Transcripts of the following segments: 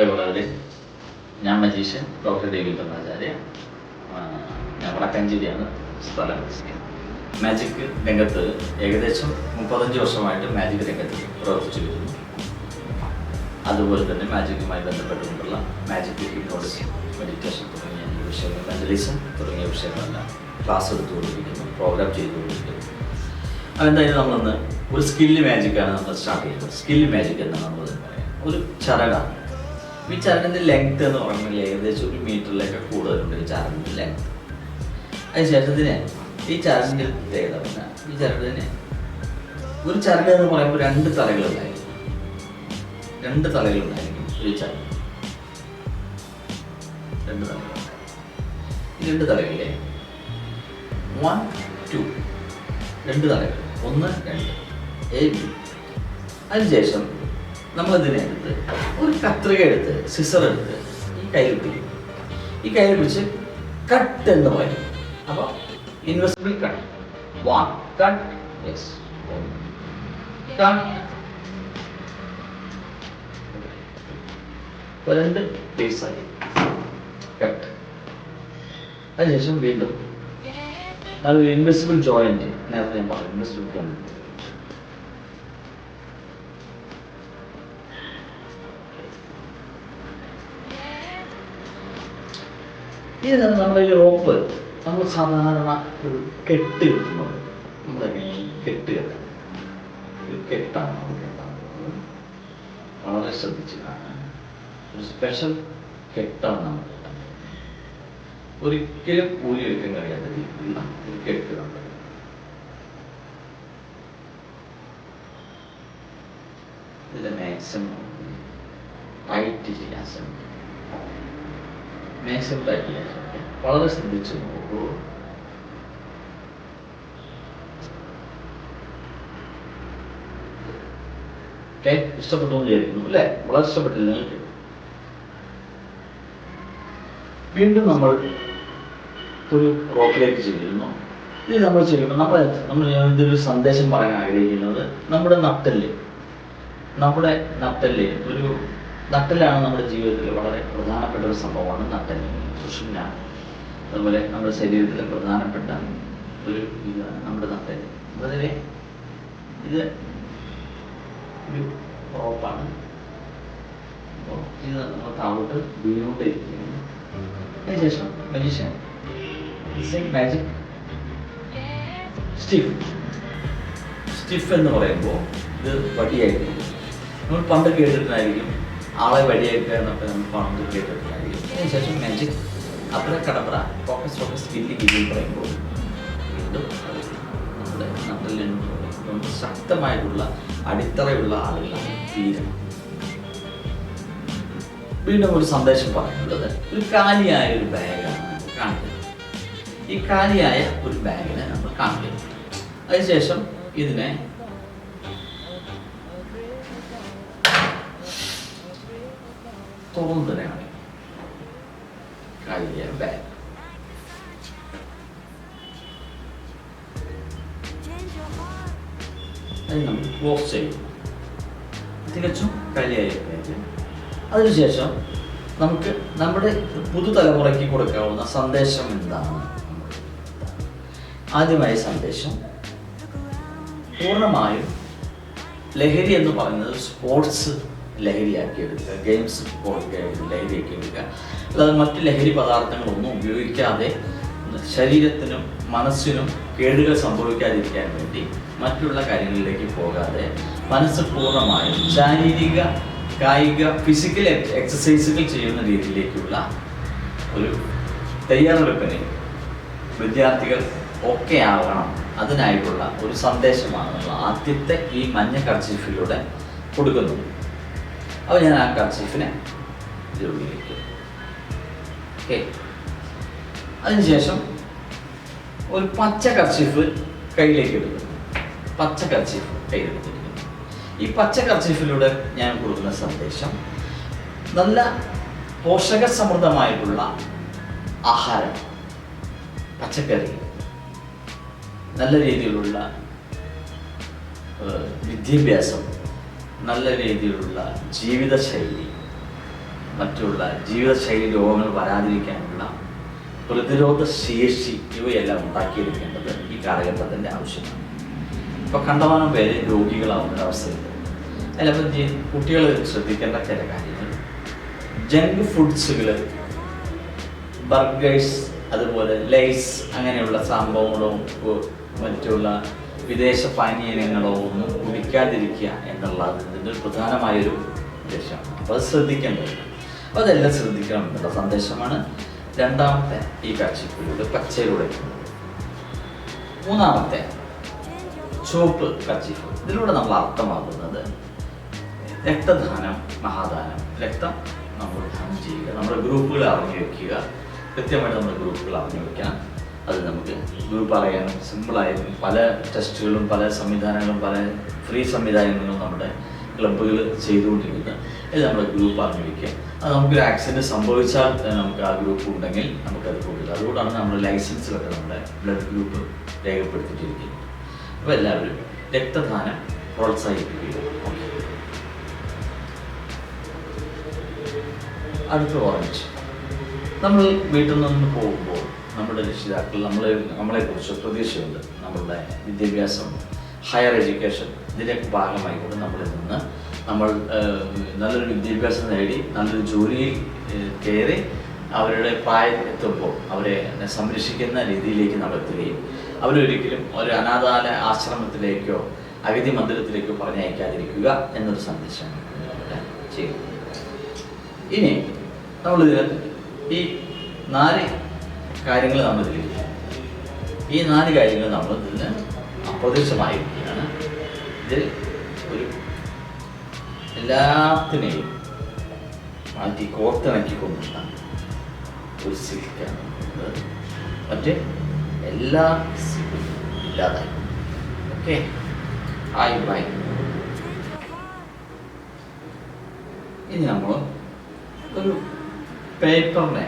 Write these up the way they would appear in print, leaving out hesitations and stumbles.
പ്രിയമുള്ളവരെ, ഞാൻ magician doctor David ഭരണാചാര്യ. ഞാൻ വടക്കാഞ്ചേരിയാണ് സ്ഥലം. മാജിക് രംഗത്ത് ഏകദേശം 35 വർഷമായിട്ട് മാജിക് രംഗത്ത് പ്രവർത്തിച്ചു വരുന്നു. അതുപോലെ തന്നെ മാജിക്കുമായി ബന്ധപ്പെട്ടുകൊണ്ടുള്ള മാജിക്, ഹിപ്നോട്ടിസം, മെഡിറ്റേഷൻ തുടങ്ങിയ വിഷയങ്ങൾ, മെൻ്റലിസം തുടങ്ങിയ വിഷയങ്ങളെല്ലാം ക്ലാസ് എടുത്തുകൊണ്ടിരിക്കുന്നു, പ്രോഗ്രാം ചെയ്തുകൊണ്ടിരിക്കുന്നു. അതെന്തായാലും നമ്മളൊന്ന് ഒരു സ്കില്ല് മാജിക്കാണ് നമ്മൾ സ്റ്റാർട്ട് ചെയ്യുന്നത്. സ്കില്ല് മാജിക് എന്നാണ് നമ്മൾ പറയുന്നത്. ഒരു ചരടാണ്. ഈ ചരടിൻ്റെ ലെങ്ത് എന്ന് പറയുന്നത് ഏകദേശം 1 മീറ്ററിലേക്ക് കൂടുതലുണ്ട് ഈ ചരടിൻ്റെ ലെങ്ത്. അതിനുശേഷത്തിന് ഈ ചരടിൻ്റെ പ്രത്യേകത പറഞ്ഞാൽ ഈ ചരടിന് ഒരു ചരട് എന്ന് പറയുമ്പോൾ 2 തലകളുണ്ടായിരിക്കും. 2 തലകളുണ്ടായിരിക്കും ഒരു ചരട്. 2 തലകളുണ്ടായിരിക്കും. ഈ 2 തലകളിലെ 1, 2 2 തലകൾ, 1, 2 A, B. അതിനുശേഷം നമ്മളിതിനെ എടുത്ത് ഒരു കത്രിക എടുത്ത്, സിസർ എടുത്ത് ഈ കയ്യിൽ പിടിക്കും. ഈ കയ്യിൽ പിടിച്ച് കട്ട് എന്ന് പറയും. അപ്പോൾ invisible cut, 1 cut, yes, cut, 2 പീസായി കട്ട്. അതിനുശേഷം വീണ്ടും അത് ഇൻവെസിബിൾ ജോയിന്റ്, നേരത്തെ ഞാൻ പറഞ്ഞു ഇൻവെസിബിൾ ജോയിന്റ്. ഇത് നമ്മുടെ ഈ റോപ്പ് നമ്മൾ സാധാരണ ഒരു കെട്ട് കിട്ടുന്നത്, നമ്മുടെ കെട്ട് കെട്ടാണ്. വളരെ ശ്രദ്ധിച്ച് കാണാൻ ഒരു സ്പെഷ്യൽ കെട്ടാണ് നമ്മൾ. ഒരിക്കലും ഊരി വയ്ക്കാൻ കഴിയാത്ത രീതിയിലുള്ള ഒരു കെട്ട് നമ്മൾ. ഇതിൻ്റെ മാക്സിമം ടൈറ്റ് ചെയ്യാൻ ശ്രമിക്കും. മാക്സിമം ടൈറ്റ് ചെയ്യാൻ ശ്രമിക്കും. വളരെ ശ്രദ്ധിച്ചു നോക്കൂ. ഓക്കെ, ഇഷ്ടപ്പെട്ടു എന്ന് വിചാരിക്കുന്നു അല്ലേ? വളരെ ഇഷ്ടപ്പെട്ടില്ല നിങ്ങൾക്ക്. വീണ്ടും നമ്മൾ ഒരു റോപ്പിലേക്ക് ചെയ്യുന്നു. ഇത് നമ്മൾ ചെയ്യുമ്പോൾ നമ്മൾ ഇതൊരു സന്ദേശം പറയാൻ ആഗ്രഹിക്കുന്നത് നമ്മുടെ ഒരു നട്ടലാണ് നമ്മുടെ ജീവിതത്തിൽ വളരെ പ്രധാനപ്പെട്ട ഒരു സംഭവമാണ് നട്ടല്, സുഷുമ്ന. അതുപോലെ നമ്മുടെ ശരീരത്തിലെ പ്രധാനപ്പെട്ട ഒരു ഇതാണ് നമ്മുടെ നട്ടല്. അതിലെ ഇത് ഒരു റോപ്പാണ്. അപ്പോൾ ഇത് നമ്മൾ താഴോട്ട് വീണുകൊണ്ടിരിക്കുകയാണ്. അതിനുശേഷം മജീഷ്യൻ മാജിക് സ്റ്റിഫ് എന്ന് പറയുമ്പോൾ ഇത് വടിയായിരിക്കും. നമ്മൾ പണ്ട് കേട്ടിട്ടുണ്ടായിരിക്കും, ആളെ വടിയേക്കുക എന്നൊക്കെ നമ്മൾ പണ്ട് കേട്ടിട്ടുണ്ടായിരിക്കും. അതിനുശേഷം മാജിക് അത്ര കടപ്പറ ഫോക്കസ് ഗില്ലി പറയുമ്പോൾ വീണ്ടും നമ്മുടെ നട്ടലിന് ശക്തമായിട്ടുള്ള അടിത്തറയുള്ള ആളുകളാണ് വീരം. വീണ്ടും ഒരു സന്ദേശം പറയുന്നത് ഒരു കാലിയായ ഒരു ബാഗാണ് കാണിക്കുന്നത്. ഈ കാലിയായ ഒരു ബാഗിനെ നമ്മൾ കാണിക്കുന്നു. അതിനുശേഷം ഇതിനെ തുറന്നു തന്നെ കാണിക്കും. കാലിയായ ബാഗ് അത് നമ്മൾ ക്ലോസ് ചെയ്യും. തികച്ചും കാലിയായ ബാഗ്. അതിനുശേഷം നമുക്ക് നമ്മുടെ പുതുതലമുറയ്ക്ക് കൊടുക്കാവുന്ന സന്ദേശം എന്താണ്? ആദ്യമായ സന്ദേശം, പൂർണ്ണമായും ലഹരി എന്ന് പറയുന്നത് സ്പോർട്സ് ലഹരിയാക്കി എടുക്കുക, ഗെയിംസ് ലഹരിയാക്കി എടുക്കുക. അല്ലാതെ മറ്റ് ലഹരി പദാർത്ഥങ്ങളൊന്നും ഉപയോഗിക്കാതെ ശരീരത്തിനും മനസ്സിനും കേടുകൾ സംഭവിക്കാതിരിക്കാൻ വേണ്ടി മറ്റുള്ള കാര്യങ്ങളിലേക്ക് പോകാതെ മനസ്സ് പൂർണ്ണമായും ശാരീരിക, കായിക, ഫിസിക്കൽ എക്സസൈസുകൾ ചെയ്യുന്ന രീതിയിലേക്കുള്ള ഒരു തയ്യാറെടുപ്പിന് വിദ്യാർത്ഥികൾ ഒക്കെ ആവണം. അതിനായിട്ടുള്ള ഒരു സന്ദേശമാണ് നമ്മൾ ആദ്യത്തെ ഈ മഞ്ഞ കർച്ചീഫിലൂടെ കൊടുക്കുന്നത്. അപ്പോൾ ഞാൻ ആ കർച്ചീഫിനെ ഉപയോഗിക്കും. ഓക്കെ, അതിനുശേഷം ഒരു പച്ച കർച്ചീഫ് കയ്യിലേക്ക് എടുക്കുന്നു. പച്ച കർച്ചീഫ് കയ്യിലെടുത്തിരിക്കുന്നു. ഈ പച്ച കർച്ചീഫിലൂടെ ഞാൻ കൊടുക്കുന്ന സന്ദേശം, നല്ല പോഷകസമൃദ്ധമായിട്ടുള്ള ആഹാരം, പച്ചക്കറി, നല്ല രീതിയിലുള്ള വിദ്യാഭ്യാസം, നല്ല രീതിയിലുള്ള ജീവിതശൈലി, മറ്റുള്ള ജീവിതശൈലി രോഗങ്ങൾ വരാതിരിക്കാനുള്ള പ്രതിരോധ ശേഷി ഇവയെല്ലാം ഉണ്ടാക്കിയെടുക്കേണ്ടത് ഈ കാലഘട്ടത്തിൻ്റെ ആവശ്യമാണ്. ഇപ്പോൾ കണ്ടമാനം പേര് രോഗികളാവുന്ന ഒരവസ്ഥയുണ്ട്. അതിലപ്പോൾ കുട്ടികൾ ശ്രദ്ധിക്കേണ്ട ചില കാര്യങ്ങൾ, ജങ്ക് ഫുഡ്സുകൾ, ബർഗേഴ്സ്, അതുപോലെ ലൈസ് അങ്ങനെയുള്ള സംഭവങ്ങളോ മറ്റുള്ള വിദേശ പാനീയങ്ങളോ ഒന്നും കുടിക്കാതിരിക്കുക എന്നുള്ളത് ഇതിൻ്റെ ഒരു പ്രധാനമായൊരു ഉദ്ദേശമാണ്. അപ്പോൾ അത് ശ്രദ്ധിക്കേണ്ടത്, അപ്പോൾ അതെല്ലാം ശ്രദ്ധിക്കണം എന്നുള്ള സന്ദേശമാണ് രണ്ടാമത്തെ ഈ കർച്ചീഫിലൂടെ പച്ചയിലൂടെ. മൂന്നാമത്തെ ചുവപ്പ് കർച്ചീഫ്, ഇതിലൂടെ നമ്മൾ അർത്ഥമാക്കുന്നത് രക്തദാനം, മഹാദാനം. രക്തം നമ്മൾ ദാനം ചെയ്യുക, നമ്മുടെ ഗ്രൂപ്പുകൾ അറിഞ്ഞു വയ്ക്കുക, കൃത്യമായിട്ട് നമ്മുടെ ഗ്രൂപ്പുകൾ അറിഞ്ഞു വയ്ക്കണം. അത് നമുക്ക് ഗ്രൂപ്പ് അറിയാനും സിമ്പിളായും പല ടെസ്റ്റുകളും പല സംവിധാനങ്ങളും പല ഫ്രീ സംവിധാനങ്ങളും നമ്മുടെ ക്ലബ്ബുകൾ ചെയ്തുകൊണ്ടിരിക്കുന്നത്. ഇത് നമ്മുടെ ഗ്രൂപ്പ് അറിഞ്ഞു വയ്ക്കുക. അത് നമുക്കൊരു ആക്സിഡൻറ്റ് സംഭവിച്ചാൽ നമുക്ക് ആ ഗ്രൂപ്പ് ഉണ്ടെങ്കിൽ നമുക്കത് കൊടുക്കുക. അതുകൊണ്ടാണ് നമ്മുടെ ലൈസൻസിലൊക്കെ നമ്മുടെ ബ്ലഡ് ഗ്രൂപ്പ് രേഖപ്പെടുത്തിയിട്ടിരിക്കുന്നത്. അപ്പോൾ എല്ലാവരും രക്തദാനം പ്രോത്സാഹിപ്പിക്കുക. അടുത്ത ഓറഞ്ച്, നമ്മൾ വീട്ടിൽ നിന്ന് പോകുമ്പോൾ നമ്മുടെ രക്ഷിതാക്കൾ നമ്മളെക്കുറിച്ച് പ്രതീക്ഷയുണ്ട്. നമ്മളുടെ വിദ്യാഭ്യാസം, ഹയർ എഡ്യൂക്കേഷൻ, ഇതിൻ്റെയൊക്കെ ഭാഗമായിക്കൊണ്ട് നമ്മളിൽ നിന്ന് നമ്മൾ നല്ലൊരു വിദ്യാഭ്യാസം നേടി നല്ലൊരു ജോലിയിൽ കയറി അവരുടെ പ്രായമെത്തുമ്പോൾ അവരെ സംരക്ഷിക്കുന്ന രീതിയിലേക്ക് നടത്തുകയും അവരൊരിക്കലും ഒരു അനാഥാലയ ആശ്രമത്തിലേക്കോ അഗതി മന്ദിരത്തിലേക്കോ പറഞ്ഞയക്കാതിരിക്കുക എന്നൊരു സന്ദേശം ചെയ്യും. ഇനി നമ്മളിതിൽ ഈ 4 കാര്യങ്ങൾ നമ്മൾ ഇതിലേക്ക്, ഈ 4 കാര്യങ്ങൾ നമ്മൾ ഇതിന് അപ്രത്യക്ഷമായിരിക്കുകയാണ്. ഇത് ഒരു എല്ലാത്തിനെയും മാറ്റി കോർത്തിണക്കിക്കൊണ്ടുള്ള ഒരു സിൽക്കാണ്. മറ്റേ എല്ലാ ഇല്ലാതായി. ഓക്കെ, ആയി ബൈ. ഇനി നമ്മൾ ഒരു പേപ്പറിനെ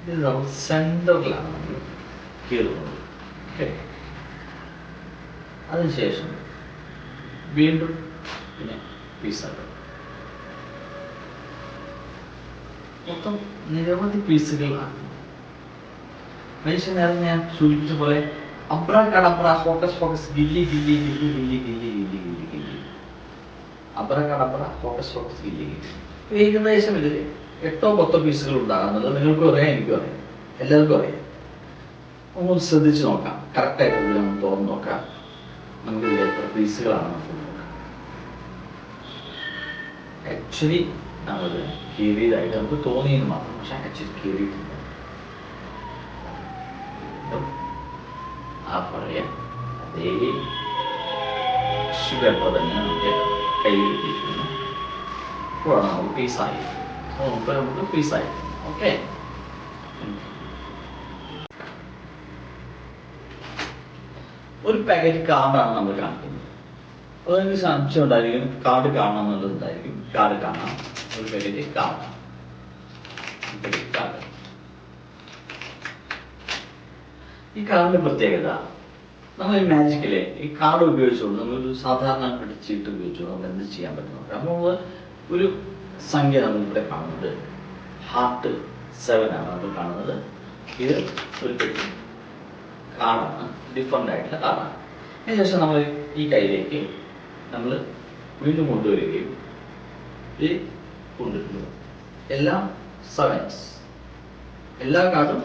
ഇത് നമ്മൾ സെൻറ്ററിലാണ് കീറുന്നത്. ഓക്കെ, അതിനുശേഷം വീണ്ടും പിന്നെ പീസാക്കും. മൊത്തം നിരവധി പീസുകളാണ്. മനുഷ്യനേരം ഞാൻ സൂചിപ്പിച്ച പോലെ അബ്ര കടബ്ര ഫോക്കസ് ഫോക്കസ് ഗില്ലി ഗില്ലി ഗില്ലി ഗില്ലി ഗില്ലി ഗില്ലി ഗില്ലി ഗില്ലി അബ്ര കടബ്ര ഫോക്കസ് ഫോക്കസ് ഗില്ലി ഗില്ലി. ഏകദേശം ഇതിൽ 8 or 10 പീസുകൾ ഉണ്ടാകുന്നത് നിങ്ങൾക്കും അറിയാം, എനിക്കും അറിയാം, എല്ലാവർക്കും അറിയാം. ഒന്ന് ശ്രദ്ധിച്ച് നോക്കാം, കറക്റ്റായിട്ട് നമ്മൾ തുറന്ന് നോക്കാം. നമുക്ക് ഇതിൽ എത്ര പീസുകളാണ് നമുക്ക് നോക്കാം. ആക്ച്വലി നമ്മൾ കീറിയതായിട്ട് നമുക്ക് തോന്നിയെന്ന് മാത്രം, പക്ഷെ ആക്ച്വലി കീറിയിട്ടില്ല. ആ പഴയ അതേ പേപ്പർ തന്നെ നമുക്ക് കയ്യിൽ കിട്ടിയിരിക്കുന്നു. ഇപ്പോഴാണ് നമുക്ക് പീസായി, നമുക്ക് പീസായി. ഓക്കെ, ഒരു പാക്കറ്റ് കാർഡാണ് നമ്മൾ കാണിക്കുന്നത്. അപ്പോൾ നിങ്ങൾക്ക് സംശയം ഉണ്ടായിരിക്കും, കാർഡ് കാണണം എന്നുള്ളതുണ്ടായിരിക്കും. കാർഡ് കാണാം, ഒരു പാക്കറ്റ് കാർഡ്. ഈ കാർഡിന്റെ പ്രത്യേകത, നമ്മൾ ഈ മാജിക്കിലെ ഈ കാർഡ് ഉപയോഗിച്ചുകൊണ്ട് നമ്മളൊരു സാധാരണ ചീട്ട് ഉപയോഗിച്ചുകൊണ്ട് നമ്മൾ എന്ത് ചെയ്യാൻ പറ്റുന്നുണ്ട്. അപ്പോൾ ഒരു സംഖ്യ നമ്മളിവിടെ കാണുന്നത് ഹാർട്ട് 7 ആണ് നമ്മൾ കാണുന്നത്. ഇത് ഒരു പെട്ടി കാർഡാണ്, ഡിഫറെൻ്റ് ആയിട്ടുള്ള കാർഡാണ്. അതിനുശേഷം നമ്മൾ ഈ കയ്യിലേക്ക് നമ്മൾ വീണ്ടും കൊണ്ടുവരികയും ഈ കൊണ്ടിട്ടുണ്ട് എല്ലാം 7s, എല്ലാ കാർഡും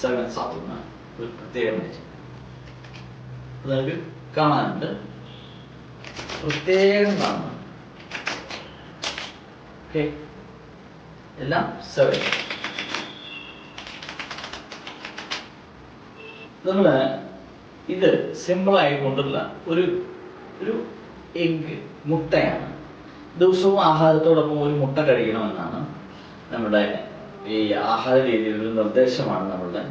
7s ആകുന്ന ഒരു പ്രത്യേക മാജിക് അത് നമുക്ക് കാണാനുണ്ട്, പ്രത്യേകം കാണുന്നുണ്ട്. ഓക്കെ, എല്ലാം 7. നമ്മൾ ഇത് സിമ്പിൾ ആയിക്കൊണ്ടുള്ള ഒരു എഗ്, മുട്ടയാണ്. ദിവസവും ആഹാരത്തോടൊപ്പം ഒരു മുട്ട കഴിക്കണമെന്നാണ് നമ്മുടെ ഈ ആഹാര രീതിയിലൊരു നിർദ്ദേശമാണ് നമ്മളുടെ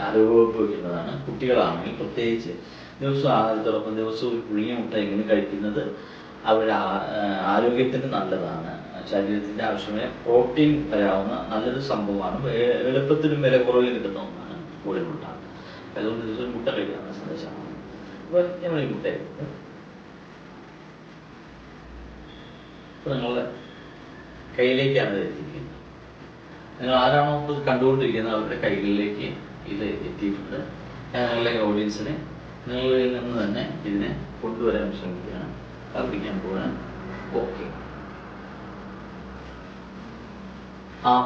ആരോഗ്യവകുപ്പ് വയ്ക്കുന്നതാണ്. കുട്ടികളാണെങ്കിൽ പ്രത്യേകിച്ച് ദിവസവും ആഹാരത്തോടൊപ്പം ദിവസവും ഒരു പുഴുങ്ങിയ മുട്ട എങ്ങനെ കഴിക്കുന്നത് അവരുടെ ആരോഗ്യത്തിന് നല്ലതാണ്. ശരീരത്തിൻ്റെ ആവശ്യമായ പ്രോട്ടീൻ തരാവുന്ന നല്ലൊരു സംഭവമാണ്. എളുപ്പത്തിലും വില കുറവിൽ കിട്ടുന്ന ഒന്നാണ് കോഴിമുട്ട. അതുകൊണ്ട് ദിവസം മുട്ട കഴിക്കാനുള്ള സന്ദേശമാണ്. അപ്പോൾ ഞങ്ങൾ ഈ മുട്ട എടുത്ത് നിങ്ങളുടെ കയ്യിലേക്കാണ് ഇത് എത്തിക്കുന്നത്. നിങ്ങൾ ആരാണോ ഇത് കണ്ടുകൊണ്ടിരിക്കുന്നത് അവരുടെ കൈകളിലേക്ക് ഇത് എത്തിയിട്ടുണ്ട്. ഞങ്ങളുടെ ഓഡിയൻസിനെ നിങ്ങളിൽ നിന്ന് തന്നെ ഇതിനെ കൊണ്ടുവരാൻ ശ്രമിക്കുകയാണ്. പഠിക്കാൻ പോകാൻ ഓക്കെ.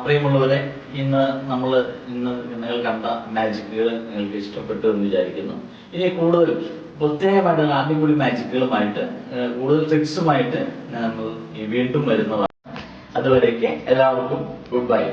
പ്രിയമുള്ളവരെ, ഇന്ന് നിങ്ങൾ കണ്ട മാജിക്കുകൾ നിങ്ങൾക്ക് ഇഷ്ടപ്പെട്ടു എന്ന് വിചാരിക്കുന്നു. ഇനി കൂടുതലും പ്രത്യേകമായിട്ട് അടിപൊളി മാജിക്കുകളുമായിട്ട് കൂടുതൽ ട്രിക്സുമായിട്ട് നമ്മൾ വീണ്ടും വരുന്നതാണ്. അതുവരേക്ക് എല്ലാവർക്കും ഗുഡ് ബൈ.